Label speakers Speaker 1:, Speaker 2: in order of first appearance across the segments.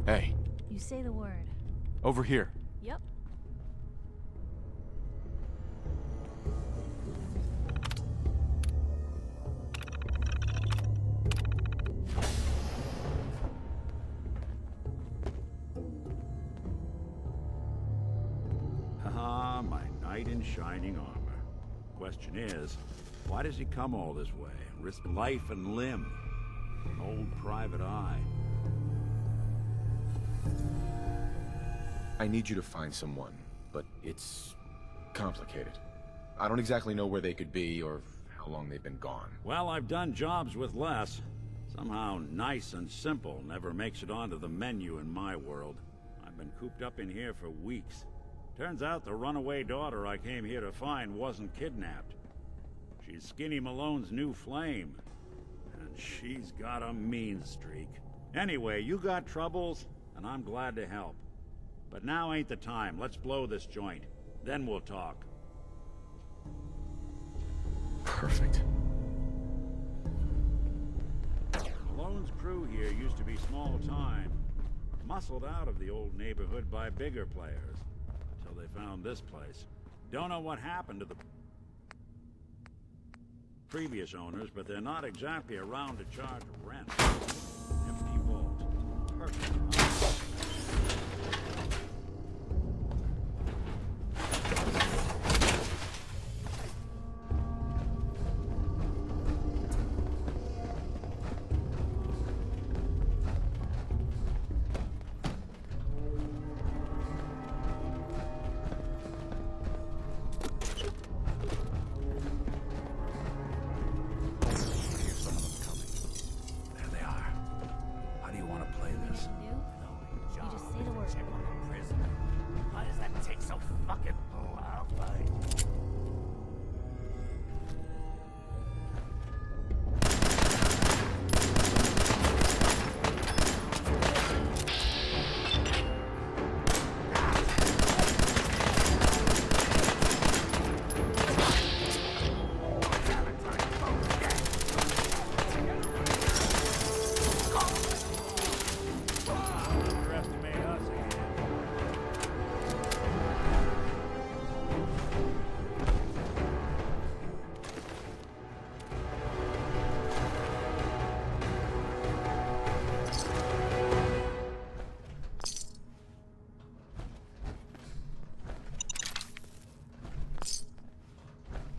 Speaker 1: Hey,
Speaker 2: You say the word.
Speaker 1: over here.
Speaker 2: Yep.
Speaker 3: Ah, my knight in shining armor. Question is, why does he come all this way? Risk life and limb? An old private eye.
Speaker 1: I need you to find someone, but it's complicated. I don't exactly know where they could be or how long they've been gone.
Speaker 3: Well, I've done jobs with less. Somehow nice and simple never makes it onto the menu in my world. I've been cooped up in here for weeks. Turns out the runaway daughter I came here to find wasn't kidnapped. She's Skinny Malone's new flame. And she's got a mean streak. Anyway, you got troubles, and I'm glad to help. But now ain't the time. Let's blow this joint. Then we'll talk.
Speaker 1: Perfect.
Speaker 3: Malone's crew here used to be small time. Muscled out of the old neighborhood by bigger players. Until they found this place. Don't know what happened to the previous owners, but they're not exactly around to charge rent. Empty vault. Perfect.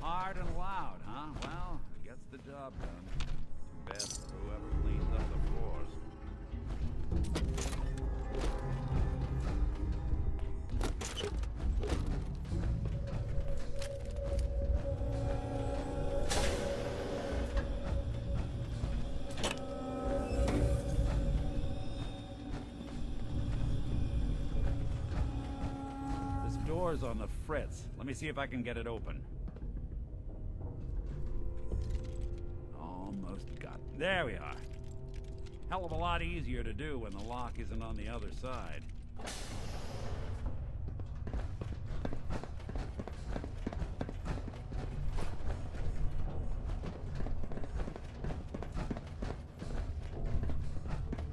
Speaker 3: Hard and loud, huh? Well, gets the job done. Too bad for whoever cleans up the floors. This door's on the fritz. Let me see if I can get it open. Almost got it. There we are. Hell of a lot easier to do when the lock isn't on the other side.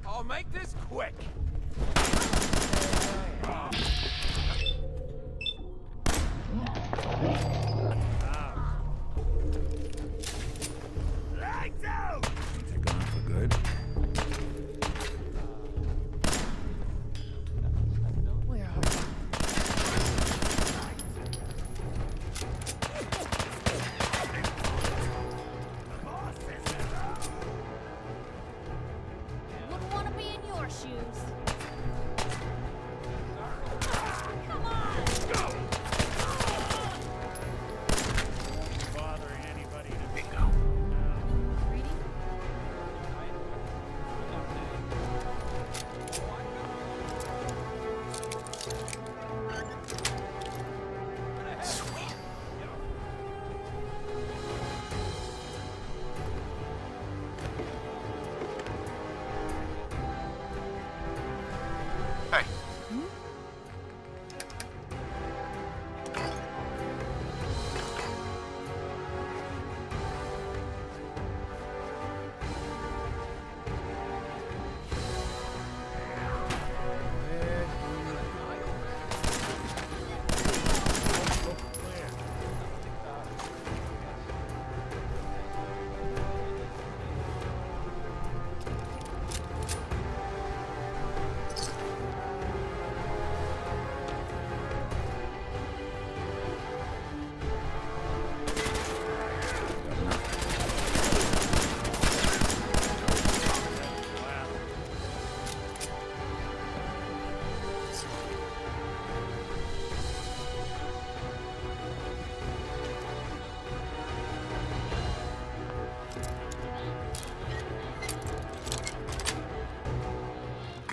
Speaker 4: I'll make this quick.
Speaker 3: Lights out! Things are gone for good.
Speaker 2: Where are you? Wouldn't want to be in your shoes.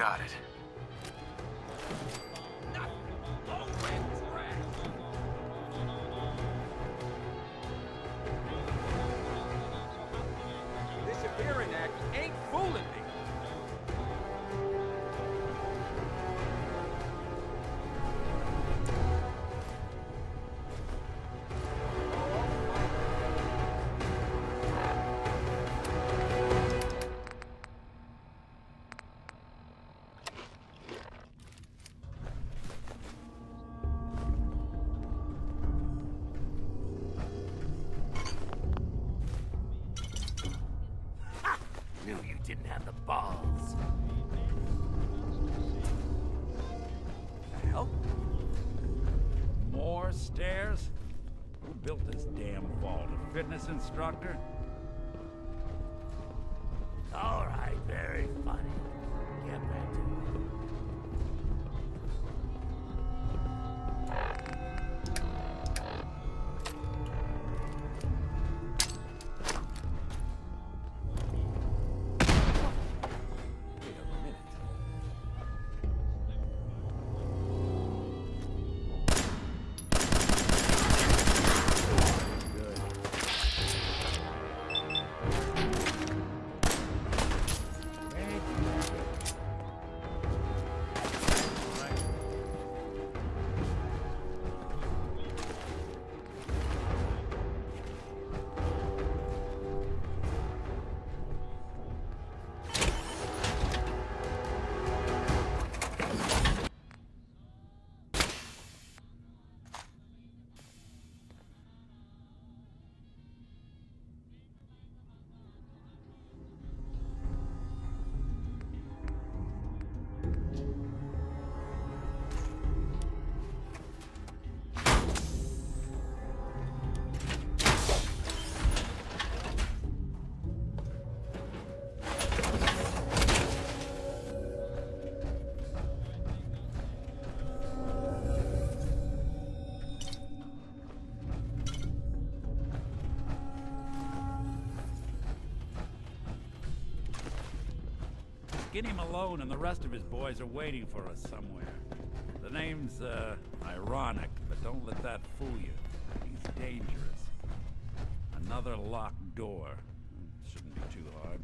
Speaker 1: got it.
Speaker 4: Disappearing act ain't fooling me. Knew you didn't have the balls. The hell?
Speaker 3: More stairs? Who built this damn vault? A fitness instructor?
Speaker 4: All right, very funny. Get back to it. Wait a minute.
Speaker 3: Skinny Malone and the rest of his boys are waiting for us somewhere. The name's, ironic, but don't let that fool you. He's dangerous. Another locked door. Shouldn't be too hard.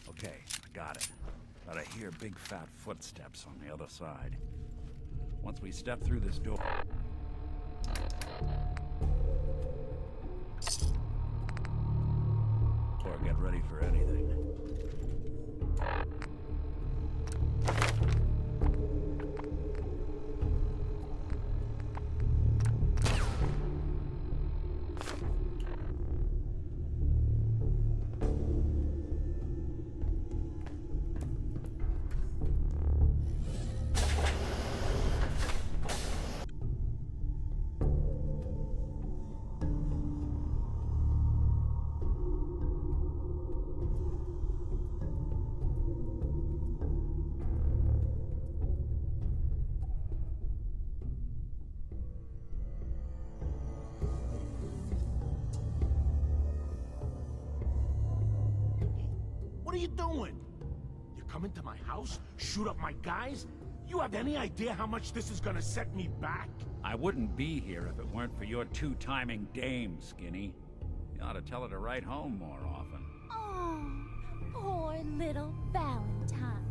Speaker 3: Okay, I got it. But I hear big fat footsteps on the other side. Once we step through this door... or get ready for anything.
Speaker 5: What are you doing? You come into my house, shoot up my guys? You have any idea how much this is gonna set me back?
Speaker 3: I wouldn't be here if it weren't for your two-timing dame, Skinny. You ought to tell her to write home more often.
Speaker 2: Oh, poor little Valentine.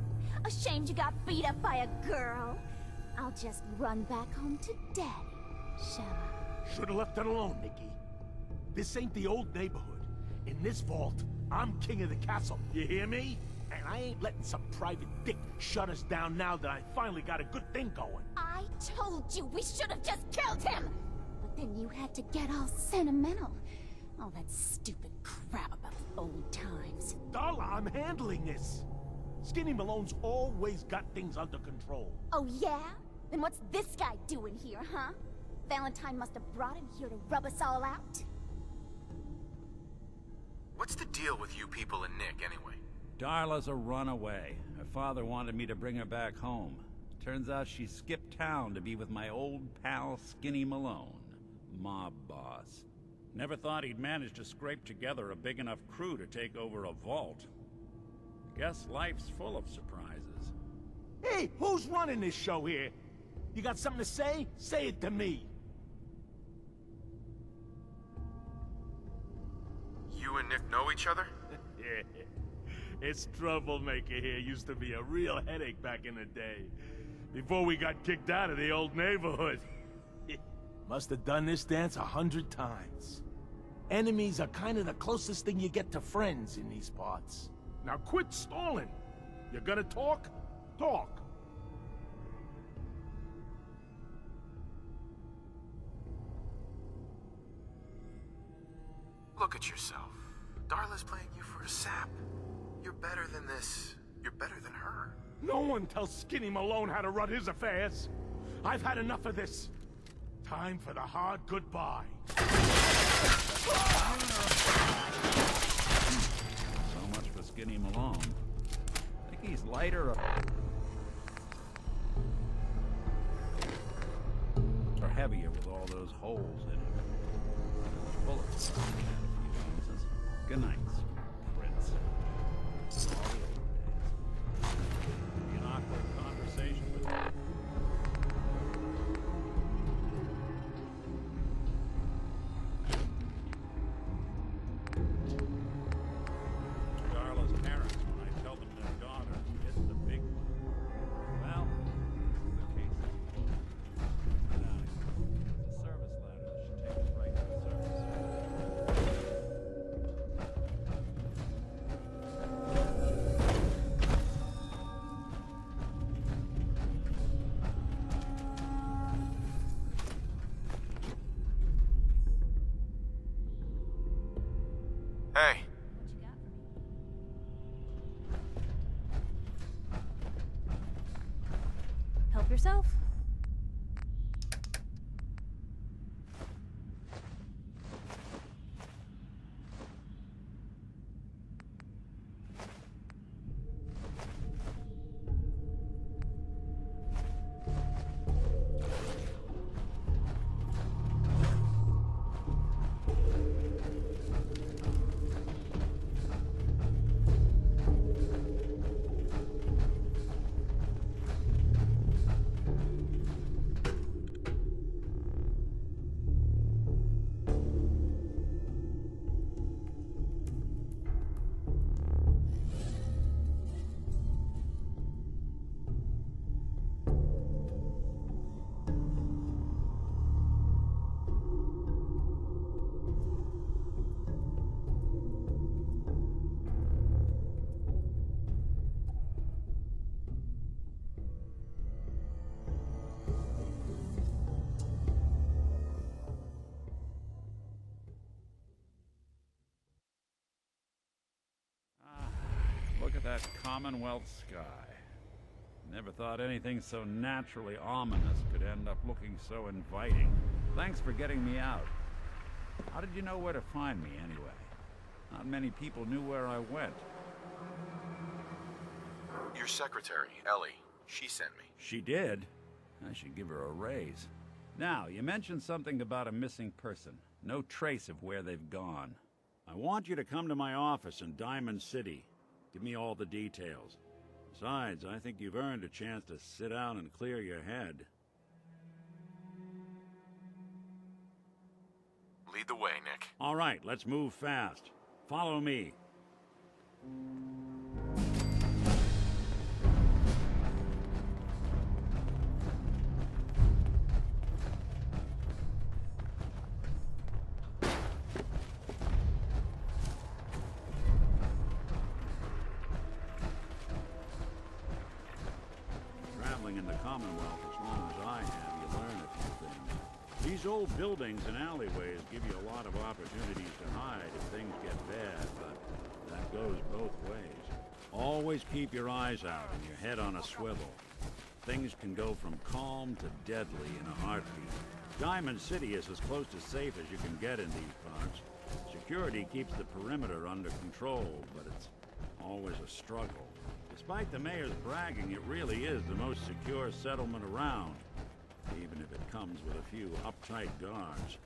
Speaker 2: Ashamed you got beat up by a girl. I'll just run back home to Daddy, shall I?
Speaker 5: Should've left it alone, Nikki. This ain't the old neighborhood. In this vault, I'm king of the castle, you hear me? And I ain't letting some private dick shut us down now that I finally got a good thing going.
Speaker 2: I told you we should have just killed him! But then you had to get all sentimental. All that stupid crap about the old times.
Speaker 5: Darla, I'm handling this. Skinny Malone's always got things under control.
Speaker 2: Oh yeah? Then what's this guy doing here, huh? Valentine must have brought him here to rub us all out?
Speaker 1: What's the deal with you people and Nick, anyway?
Speaker 3: Darla's a runaway. Her father wanted me to bring her back home. Turns out she skipped town to be with my old pal Skinny Malone, mob boss. Never thought he'd manage to scrape together a big enough crew to take over a vault. Guess life's full of surprises.
Speaker 5: Hey, who's running this show here? You got something to say? Say it to me.
Speaker 1: You and Nick know each other?
Speaker 5: Yeah. This troublemaker here used to be a real headache back in the day. Before we got kicked out of the old neighborhood. Must have done this dance 100 times. Enemies are kind of the closest thing you get to friends in these parts. Now quit stalling. You gonna talk? Talk.
Speaker 1: Look at yourself. Darla's playing you for a sap. You're better than this. You're better than her.
Speaker 5: No one tells Skinny Malone how to run his affairs. I've had enough of this. Time for the hard goodbye.
Speaker 3: So much for Skinny Malone. Think he's lighter or heavier with all those holes in him. Bullets had a few ounces. Good night, Prince. All the old days. Be an awkward conversation with him. Darla's parents, when I tell them their daughter is the big one. Well, the case is closed. Get out of here. There's a service ladder that should take us right to the surface.
Speaker 1: Hey.
Speaker 2: What you got for me? Help yourself.
Speaker 3: Look at that Commonwealth sky. Never thought anything so naturally ominous could end up looking so inviting. Thanks for getting me out. How did you know where to find me, anyway? Not many people knew where I went.
Speaker 1: Your secretary, Ellie. She sent me.
Speaker 3: She did? I should give her a raise. Now, you mentioned something about a missing person. No trace of where they've gone. I want you to come to my office in Diamond City. Give me all the details. Besides, I think you've earned a chance to sit down and clear your head.
Speaker 1: Lead the way, Nick.
Speaker 3: All right, let's move fast. Follow me. Traveling in the Commonwealth as long as I have, you learn a few things. These old buildings and alleyways give you a lot of opportunities to hide if things get bad, but that goes both ways. Always keep your eyes out and your head on a swivel. Things can go from calm to deadly in a heartbeat. Diamond City is as close to safe as you can get in these parts. Security keeps the perimeter under control, but it's always a struggle. Despite the mayor's bragging, it really is the most secure settlement around, even if it comes with a few uptight guards.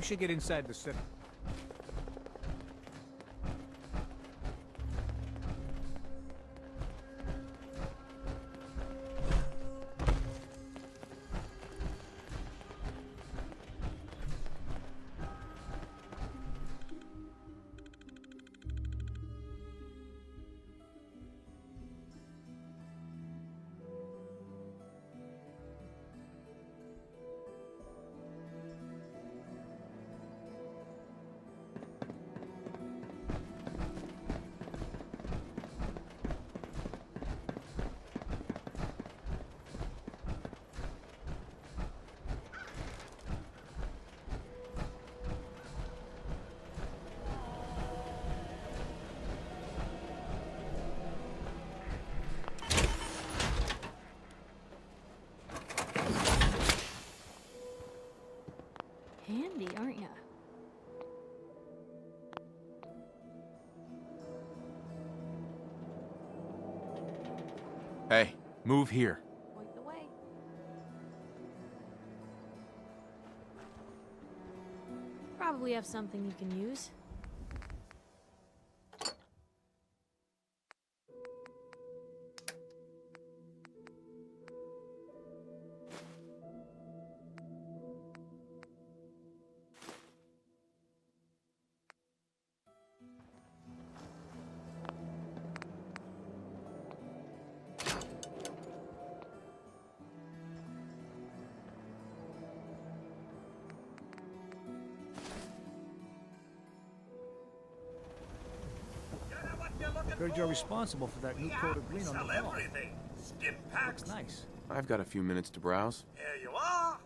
Speaker 6: should get inside the city.
Speaker 7: Handy, aren't ya?
Speaker 1: Hey, move here.
Speaker 7: Point the way. Probably have something you can use.
Speaker 6: Heard you're responsible for that new coat of green on the
Speaker 4: Sell
Speaker 6: wall.
Speaker 4: everything. Skin packs.
Speaker 6: Looks nice.
Speaker 1: I've got a few minutes to browse.
Speaker 4: Here you are.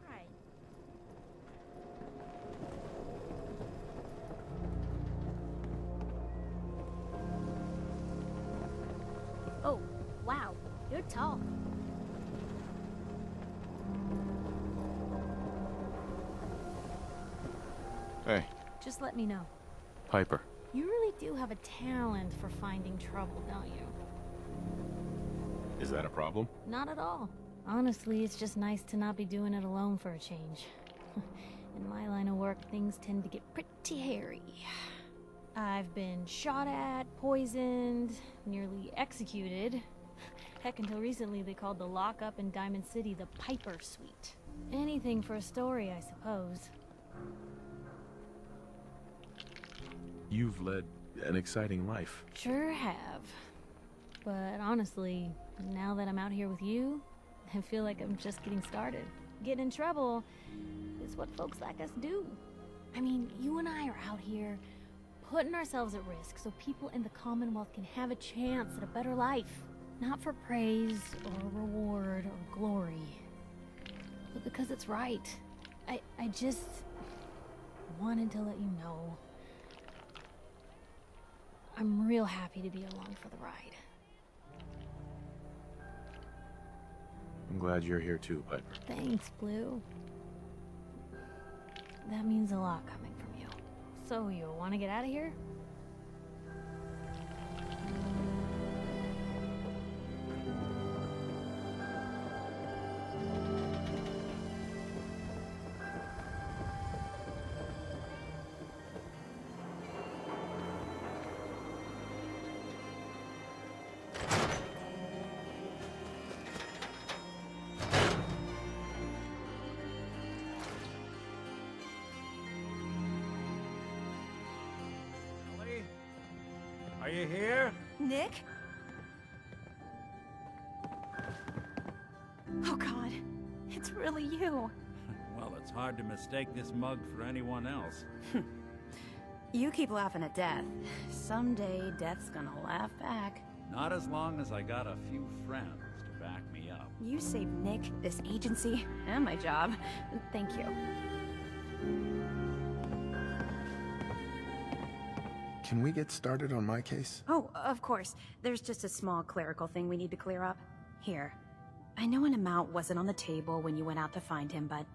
Speaker 2: Hi. Oh, wow. You're tall.
Speaker 1: Hey,
Speaker 7: Just let me know.
Speaker 1: Piper.
Speaker 7: You really do have a talent for finding trouble, don't you?
Speaker 1: Is that a problem?
Speaker 7: Not at all. Honestly, it's just nice to not be doing it alone for a change. In my line of work, things tend to get pretty hairy. I've been shot at, poisoned, nearly executed. Heck, until recently they called the lockup in Diamond City the Piper Suite. Anything for a story, I suppose.
Speaker 1: You've led an exciting life.
Speaker 7: Sure have. But honestly, now that I'm out here with you, I feel like I'm just getting started. Getting in trouble is what folks like us do. I mean, you and I are out here putting ourselves at risk so people in the Commonwealth can have a chance at a better life. Not for praise or reward or glory, but because it's right. I just wanted to let you know I'm real happy to be along for the ride.
Speaker 1: I'm glad you're here too, Piper.
Speaker 7: Thanks, Blue. That means a lot coming from you. So, you want to get out of here?
Speaker 3: Ellie? Are you here?
Speaker 8: Nick? Oh god, it's really you.
Speaker 3: Well, it's hard to mistake this mug for anyone else.
Speaker 8: You keep laughing at death. Someday, death's gonna laugh back.
Speaker 3: Not as long as I got a few friends to back me up.
Speaker 8: You saved Nick, this agency, and my job. Thank you.
Speaker 1: Can we get started on my case?
Speaker 8: Oh, of course. There's just a small clerical thing we need to clear up. Here. I know an amount wasn't on the table when you went out to find him, but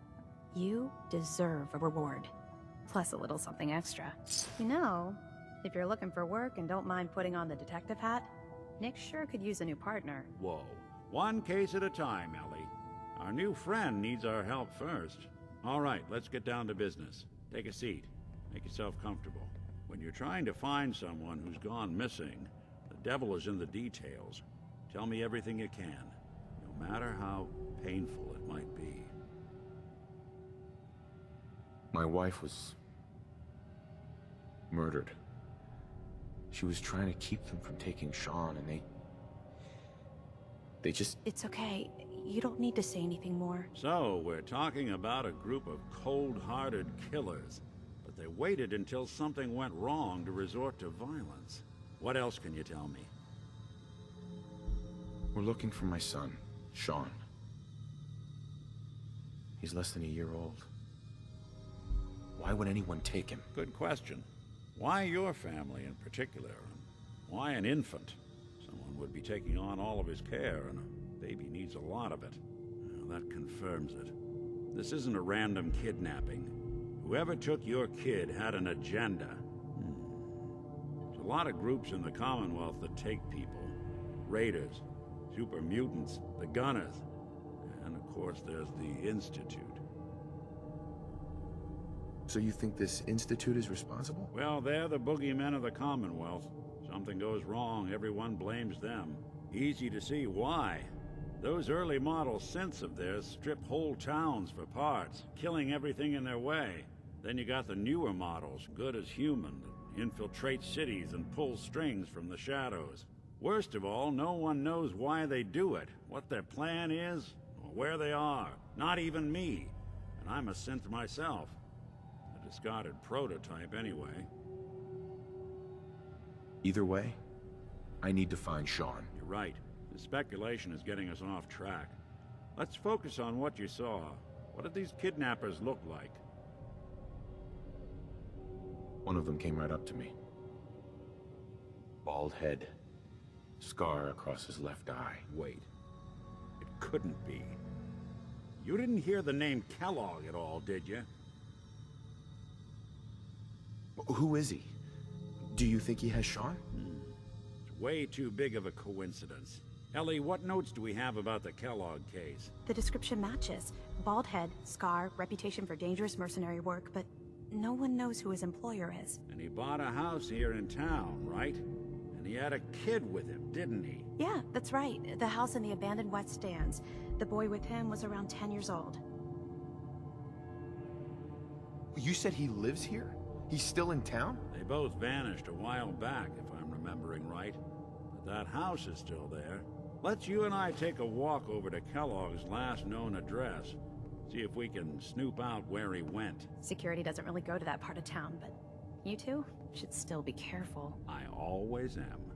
Speaker 8: you deserve a reward. Plus a little something extra. You know, if you're looking for work and don't mind putting on the detective hat, Nick sure could use a new partner.
Speaker 3: Whoa. One case at a time, Ellie. Our new friend needs our help first. All right, let's get down to business. Take a seat. Make yourself comfortable. When you're trying to find someone who's gone missing, the devil is in the details. Tell me everything you can, no matter how painful it might be.
Speaker 1: My wife was murdered. She was trying to keep them from taking Sean, and they just...
Speaker 8: It's okay. You don't need to say anything more.
Speaker 3: So, we're talking about a group of cold-hearted killers, but they waited until something went wrong to resort to violence. What else can you tell me?
Speaker 1: We're looking for my son, Sean. He's less than a year old. Why would anyone take him?
Speaker 3: Good question. Why your family in particular? And why an infant? Someone would be taking on all of his care, and a baby needs a lot of it. Well, that confirms it. This isn't a random kidnapping. Whoever took your kid had an agenda. There's a lot of groups in the Commonwealth that take people. Raiders, super mutants, the Gunners, and of course there's the Institute.
Speaker 1: So you think this Institute is responsible?
Speaker 3: Well, they're the boogeymen of the Commonwealth. Something goes wrong, everyone blames them. Easy to see why. Those early model synths of theirs strip whole towns for parts, killing everything in their way. Then you got the newer models, good as human, that infiltrate cities and pull strings from the shadows. Worst of all, no one knows why they do it, what their plan is, or where they are. Not even me. And I'm a synth myself. A discarded prototype anyway.
Speaker 1: Either way, I need to find Sean.
Speaker 3: You're right. The speculation is getting us off track. Let's focus on what you saw. What did these kidnappers look like?
Speaker 1: One of them came right up to me. Bald head. Scar across his left eye.
Speaker 3: Wait. It couldn't be. You didn't hear the name Kellogg at all, did you?
Speaker 1: Who is he? Do you think he has Sean?
Speaker 3: It's way too big of a coincidence. Ellie, what notes do we have about the Kellogg case?
Speaker 8: The description matches. Bald head, scar, reputation for dangerous mercenary work, but no one knows who his employer is.
Speaker 3: And he bought a house here in town, right? And he had a kid with him, didn't he?
Speaker 8: Yeah, that's right. The house in the abandoned West Stands. The boy with him was around 10 years old.
Speaker 1: You said he lives here? He's still in town?
Speaker 3: They both vanished a while back, if I'm remembering right. But that house is still there. Let's you and I take a walk over to Kellogg's last known address. See if we can snoop out where he went.
Speaker 8: Security doesn't really go to that part of town, but you two should still be careful.
Speaker 3: I always am.